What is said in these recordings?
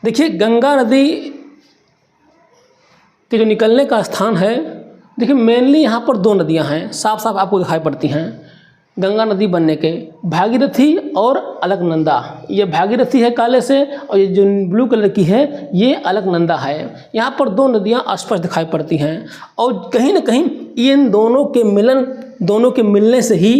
देखिए गंगा नदी के जो निकलने का स्थान है, देखिए मेनली यहाँ पर दो नदियाँ हैं, साफ साफ आपको दिखाई पड़ती हैं गंगा नदी बनने के, भागीरथी और अलकनंदा। ये भागीरथी है काले से, और ये जो ब्लू कलर की है ये अलकनंदा है। यहाँ पर दो नदियाँ स्पष्ट दिखाई पड़ती हैं, और कहीं ना कहीं इन दोनों के मिलने से ही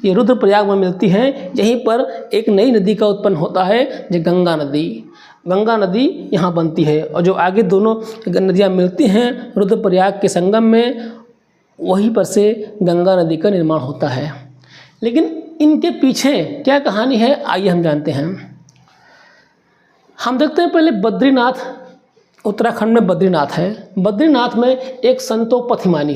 ये रुद्रप्रयाग में मिलती हैं। यहीं पर एक नई नदी का उत्पन्न होता है, जो गंगा नदी। गंगा नदी यहाँ बनती है, और जो आगे दोनों नदियाँ मिलती हैं रुद्रप्रयाग के संगम में, वहीं पर से गंगा नदी का निर्माण होता है। लेकिन इनके पीछे क्या कहानी है, आइए हम जानते हैं। हम देखते हैं पहले बद्रीनाथ, उत्तराखंड में बद्रीनाथ है। बद्रीनाथ में एक संतोपथिमानी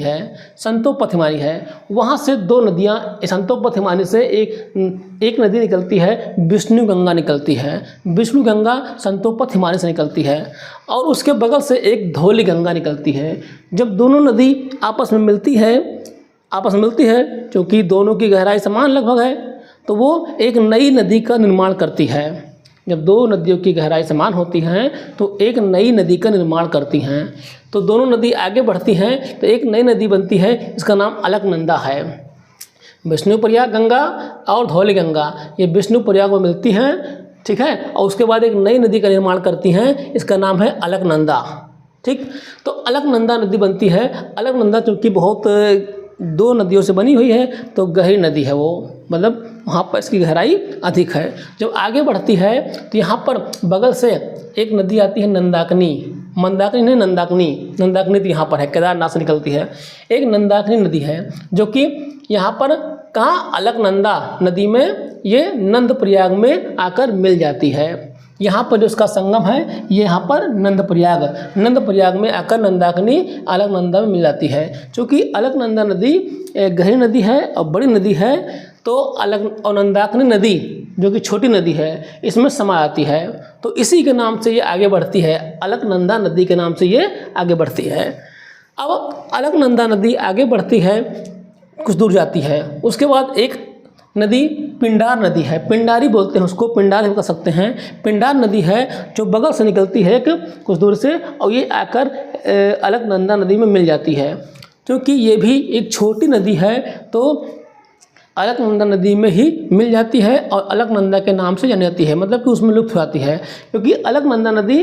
है। वहाँ से दो नदियाँ, संतोपथिमानी से एक नदी निकलती है, विष्णु गंगा निकलती है। विष्णु गंगा संतोपथिमानी से निकलती है, और उसके बगल से एक धौली गंगा निकलती है। जब दोनों नदी आपस में मिलती है क्योंकि दोनों की गहराई समान लगभग है, तो वो एक नई नदी का निर्माण करती है। जब दो नदियों की गहराई समान होती हैं तो एक नई नदी का निर्माण करती हैं। तो दोनों नदी आगे बढ़ती हैं तो एक नई नदी बनती है, इसका नाम अलकनंदा है। विष्णुप्रयाग गंगा और धौली गंगा ये विष्णुप्रयाग में मिलती हैं, ठीक है, और उसके बाद एक नई नदी का निर्माण करती हैं, इसका नाम है अलकनंदा। ठीक, तो अलकनंदा नदी बनती है। अलकनंदा चूँकि बहुत दो नदियों से बनी हुई है तो गहरी नदी है वो, मतलब वहाँ पर इसकी गहराई अधिक है। जब आगे बढ़ती है तो यहाँ पर बगल से एक नदी आती है नंदाकिनी, मंदाकिनी नहीं नंदाकिनी तो यहाँ पर है, केदारनाथ से निकलती है। एक नंदाकिनी नदी है जो कि यहाँ पर कहाँ, अलकनंदा नदी में ये नंदप्रयाग में आकर मिल जाती है। यहाँ पर जो इसका संगम है ये यहाँ पर नंदप्रयाग में आकर नंदाकिनी अलकनंदा में मिल जाती है। चूँकि अलकनंदा नदी गहरी नदी है और बड़ी नदी है, तो और नंदाकिनी नदी जो कि छोटी नदी है इसमें समा आती है, तो इसी के नाम से ये आगे बढ़ती है, अलकनंदा नदी के नाम से ये आगे बढ़ती है। अब अलकनंदा नदी आगे बढ़ती है, कुछ दूर जाती है, उसके बाद एक नदी पिंडार नदी है, पिंडारी बोलते हैं उसको, पिंडार कह सकते हैं। पिंडार नदी है जो बगल से निकलती है कुछ दूर से, और ये आकर अलकनंदा नदी में मिल जाती है। क्योंकि ये भी एक छोटी नदी है तो अलकनंदा नदी में ही मिल जाती है, और अलकनंदा के नाम से जानी जाती है, मतलब कि उसमें लुप्त हो जाती है। क्योंकि अलकनंदा नदी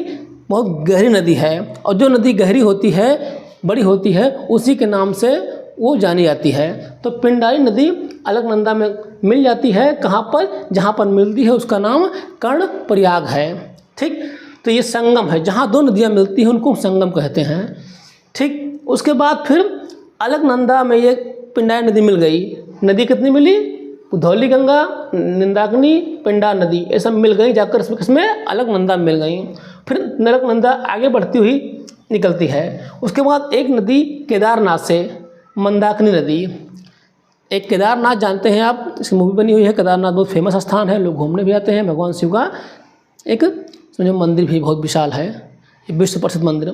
बहुत गहरी नदी है, और जो नदी गहरी होती है, बड़ी होती है, उसी के नाम से वो जानी जाती है। तो पिंडारी नदी अलकनंदा में मिल जाती है, कहाँ पर, जहाँ पर मिलती है उसका नाम कर्णप्रयाग है। ठीक, तो ये संगम है, जहाँ दो नदियाँ मिलती हैं उनको संगम कहते हैं। ठीक, उसके बाद फिर अलकनंदा में ये पिंडारी नदी मिल गई। नदी कितनी मिली, धौली गंगा, नंदाकिनी, पिंडार नदी, ये सब मिल गई जाकर इसमें अलकनंदा मिल गई। फिर अलकनंदा आगे बढ़ती हुई निकलती है। उसके बाद एक नदी केदारनाथ से, मंदाकिनी नदी। एक केदारनाथ जानते हैं आप, इसकी मूवी बनी हुई है, केदारनाथ बहुत फेमस स्थान है, लोग घूमने भी आते हैं। भगवान शिव का एक समझो मंदिर भी बहुत विशाल है, विश्व प्रसिद्ध मंदिर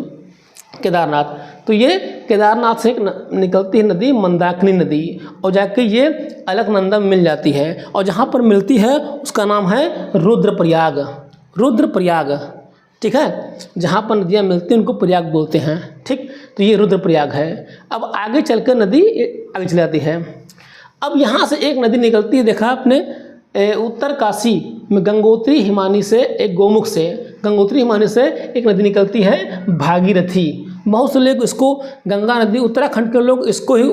केदारनाथ। तो ये केदारनाथ से निकलती है नदी मंदाकिनी नदी, और जाके ये अलकनंदा में मिल जाती है, और जहाँ पर मिलती है उसका नाम है रुद्रप्रयाग। ठीक है, जहाँ पर नदियाँ मिलती हैं उनको प्रयाग बोलते हैं। ठीक, तो ये रुद्रप्रयाग है। अब आगे चलकर नदी आगे चली जाती है। अब यहाँ से एक नदी निकलती है, देखा आपने, उत्तरकाशी में गंगोत्री हिमानी से, एक गोमुख से गंगोत्री हिमानी से एक नदी निकलती है भागीरथी। बहुत से लोग इसको गंगा नदी, उत्तराखंड के लोग इसको ही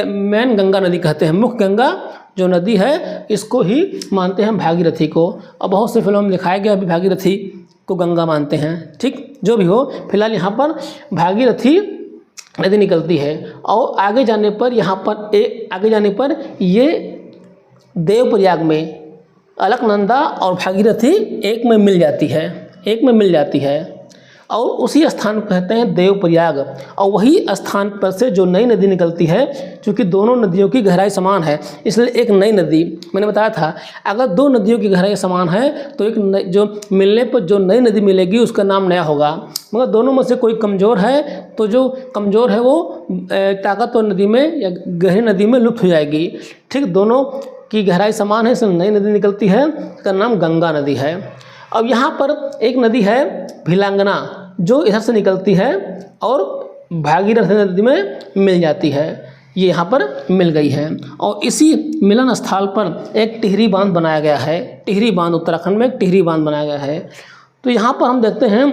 मेन गंगा नदी कहते हैं, मुख्य गंगा जो नदी है इसको ही मानते हैं भागीरथी को। और बहुत से फिल्मों में दिखाया गया अभी भागीरथी को गंगा मानते हैं। ठीक, जो भी हो, फिलहाल यहाँ पर भागीरथी नदी निकलती है, और आगे जाने पर ये देवप्रयाग में अलकनंदा और भागीरथी एक में मिल जाती है, और उसी स्थान को कहते हैं देवप्रयाग। और वही स्थान पर से जो नई नदी निकलती है, क्योंकि दोनों नदियों की गहराई समान है, इसलिए एक नई नदी, मैंने बताया था अगर दो नदियों की गहराई समान है तो एक जो मिलने पर जो नई नदी मिलेगी उसका नाम नया होगा। मगर दोनों में से कोई कमज़ोर है तो जो कमज़ोर है वो ताकतवर नदी में या गहरी नदी में लुप्त हो जाएगी। ठीक, दोनों की गहराई समान है, इसलिए नई नदी निकलती है, इसका नाम गंगा नदी है। अब यहाँ पर एक नदी है भिलांगना, जो इधर से निकलती है और भागीरथी नदी में मिल जाती है, ये यहाँ पर मिल गई है। और इसी मिलन स्थल पर एक टिहरी बांध बनाया गया है। टिहरी बांध, उत्तराखंड में एक टिहरी बांध बनाया गया है। तो यहाँ पर हम देखते हैं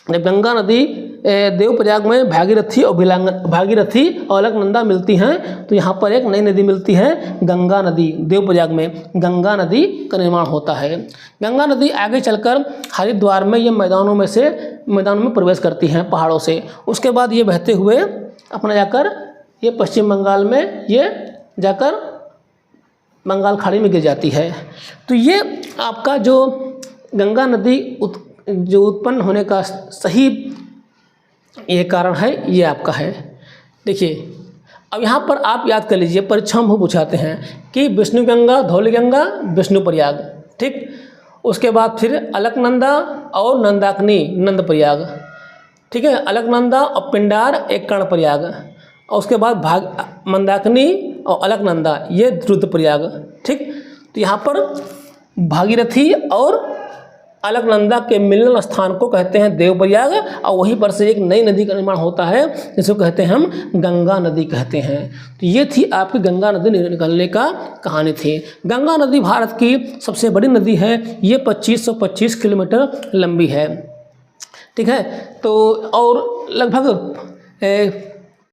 जब गंगा नदी देवप्रयाग में भागीरथी और अलकनंदा मिलती हैं, तो यहाँ पर एक नई नदी मिलती है गंगा नदी। देवप्रयाग में गंगा नदी का निर्माण होता है। गंगा नदी आगे चलकर हरिद्वार में ये मैदानों में प्रवेश करती हैं पहाड़ों से। उसके बाद ये बहते हुए अपना जाकर ये पश्चिम बंगाल में ये जाकर बंगाल खाड़ी में गिर जाती है। तो ये आपका जो गंगा नदी जो उत्पन्न होने का सही ये कारण है, ये आपका है। देखिए अब यहाँ पर आप याद कर लीजिए, परीक्षा में पूछाते हैं कि विष्णु गंगा, धौली गंगा, विष्णु प्रयाग, ठीक। उसके बाद फिर अलकनंदा और नंदाकिनी, नंद प्रयाग, ठीक है। अलकनंदा और पिंडार एक कर्ण प्रयाग, और उसके बाद मंदाकिनी और अलकनंदा ये द्रुत प्रयाग, ठीक। तो यहाँ पर भागीरथी और अलकनंदा के मिलन स्थान को कहते हैं देवप्रयाग, और वहीं पर से एक नई नदी का निर्माण होता है जिसको कहते हैं हम गंगा नदी कहते हैं। तो ये थी आपकी गंगा नदी निकलने का कहानी थी। गंगा नदी भारत की सबसे बड़ी नदी है, ये 2525 किलोमीटर लंबी है, ठीक है। तो और लगभग